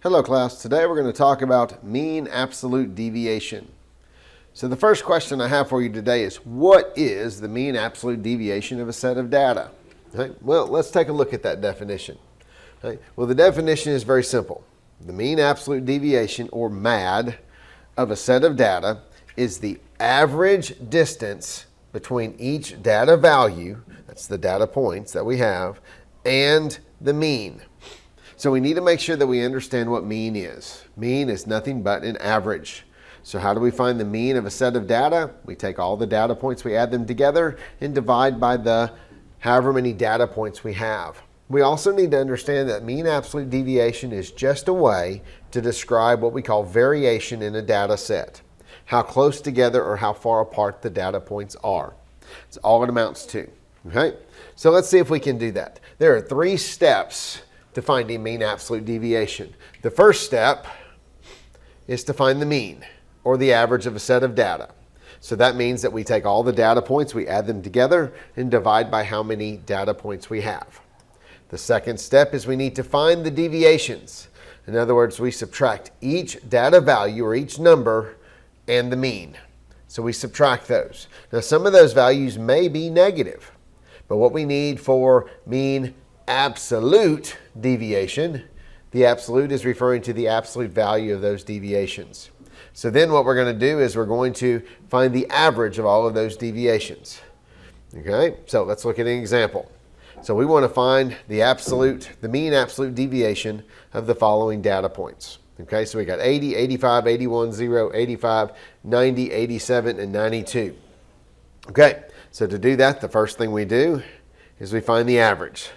Hello class, today we're going to talk about mean absolute deviation. So the first question I have for you today is, what is the mean absolute deviation of a set of data? Okay. Well, let's take a look at that definition. Okay. Well, the definition is very simple. The mean absolute deviation, or MAD, of a set of data is the average distance between each data value, that's the data points that we have, and the mean. So we need to make sure that we understand what mean is. Mean is nothing but an average. So how do we find the mean of a set of data? We take all the data points, we add them together, and divide by the however many data points we have. We also need to understand that mean absolute deviation is just a way to describe what we call variation in a data set. How close together or how far apart the data points are. That's all it amounts to. Okay? So let's see if we can do that. There are 3 steps to finding mean absolute deviation. The first step is to find the mean, or the average of a set of data. So that means that we take all the data points, we add them together, and divide by how many data points we have. The second step is we need to find the deviations. In other words, we subtract each data value, or each number, and the mean. So we subtract those. Now some of those values may be negative, but what we need for mean absolute deviation, the absolute is referring to the absolute value of those deviations. So then what we're going to do is we're going to find the average of all of those deviations. Okay, so let's look at an example. So we want to find the mean absolute deviation of the following data points. Okay, so we got 80, 85, 81, 0, 85, 90, 87, and 92. Okay, so to do that, the first thing we do is we find the average.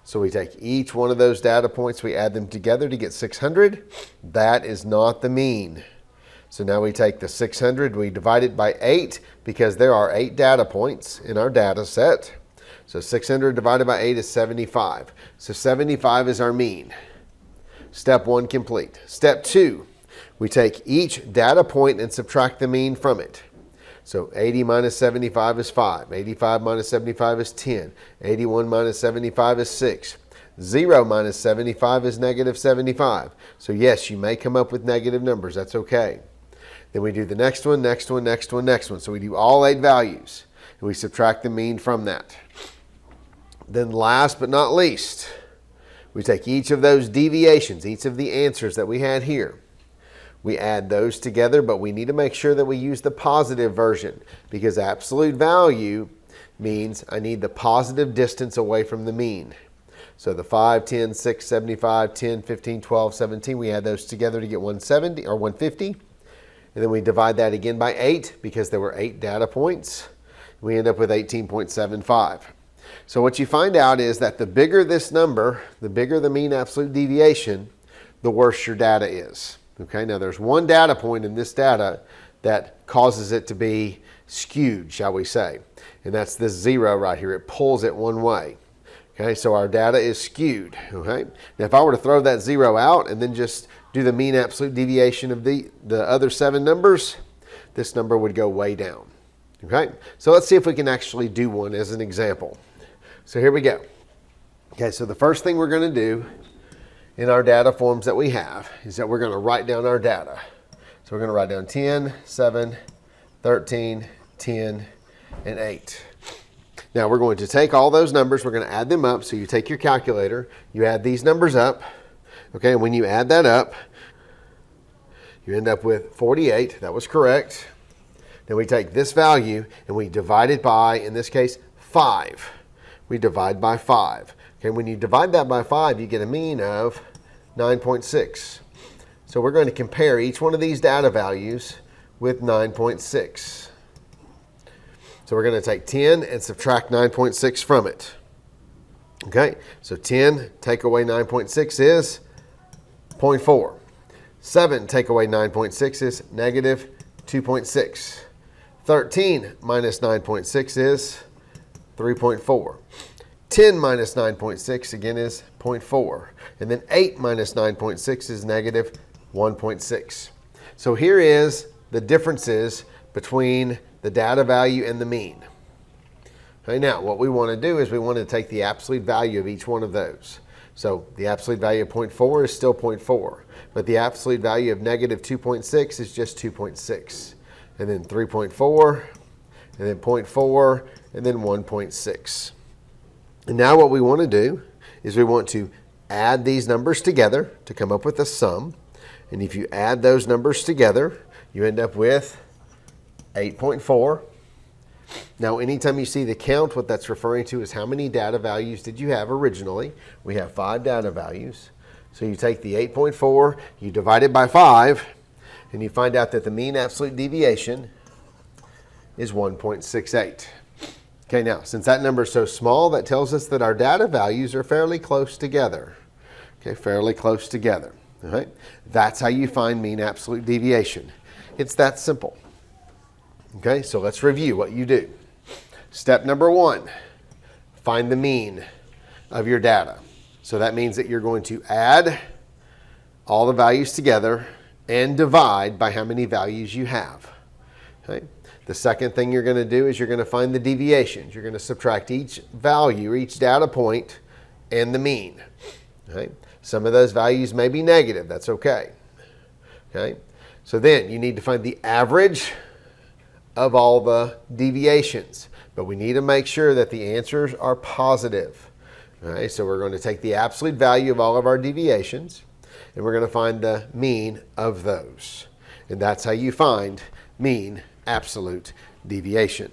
So we take each one of those data points, we add them together to get 600. That is not the mean. So now we take the 600, we divide it by 8 because there are 8 data points in our data set. So 600 divided by 8 is 75. So 75 is our mean. Step 1 complete. Step 2, we take each data point and subtract the mean from it. So 80 minus 75 is 5. 85 minus 75 is 10. 81 minus 75 is 6. 0 minus 75 is negative 75. So yes, you may come up with negative numbers. That's okay. Then we do the next one, next one, next one, next one. So we do all 8 values, and we subtract the mean from that. Then last but not least, we take each of those deviations, each of the answers that we had here. We add those together, but we need to make sure that we use the positive version, because absolute value means I need the positive distance away from the mean. So the 5, 10, 6, 75, 10, 15, 12, 17, we add those together to get 170 or 150. And then we divide that again by 8 because there were 8 data points. We end up with 18.75. So what you find out is that the bigger this number, the bigger the mean absolute deviation, the worse your data is. Okay, now there's one data point in this data that causes it to be skewed, shall we say. And that's this 0 right here. It pulls it one way. Okay, so our data is skewed. Okay, now if I were to throw that 0 out and then just do the mean absolute deviation of the other 7 numbers, this number would go way down. Okay, so let's see if we can actually do one as an example. So here we go. Okay, so the first thing we're going to do in our data forms that we have is that we're going to write down our data. So we're going to write down 10, 7, 13, 10, and 8. Now we're going to take all those numbers, we're going to add them up. So you take your calculator, you add these numbers up. Okay, and when you add that up, you end up with 48. That was correct. Then we take this value and we divide it by, in this case, 5. We divide by 5. Okay, when you divide that by 5, you get a mean of 9.6. So we're going to compare each one of these data values with 9.6. So we're going to take 10 and subtract 9.6 from it. Okay, so 10 take away 9.6 is 0.4. 7 take away 9.6 is negative 2.6. 13 minus 9.6 is 3.4. 10 minus 9.6 again is 0.4. And then 8 minus 9.6 is negative 1.6. So here is the differences between the data value and the mean. Okay, now what we want to do is we want to take the absolute value of each one of those. So the absolute value of 0.4 is still 0.4, but the absolute value of negative 2.6 is just 2.6. And then 3.4, and then 0.4, and then 1.6. And now what we want to do is we want to add these numbers together to come up with a sum. And if you add those numbers together, you end up with 8.4. Now, anytime you see the count, what that's referring to is how many data values did you have originally. We have 5 data values. So you take the 8.4, you divide it by 5, and you find out that the mean absolute deviation is 1.68. Okay, now, since that number is so small, that tells us that our data values are fairly close together. Okay, fairly close together. All right? That's how you find mean absolute deviation. It's that simple. Okay, so let's review what you do. Step number 1, find the mean of your data. So that means that you're going to add all the values together and divide by how many values you have. Okay? The second thing you're going to do is you're going to find the deviations. You're going to subtract each value, each data point, and the mean. Okay? Some of those values may be negative. That's okay. Okay? So then you need to find the average of all the deviations. But we need to make sure that the answers are positive. All right? So we're going to take the absolute value of all of our deviations, and we're going to find the mean of those. And that's how you find mean absolute deviation.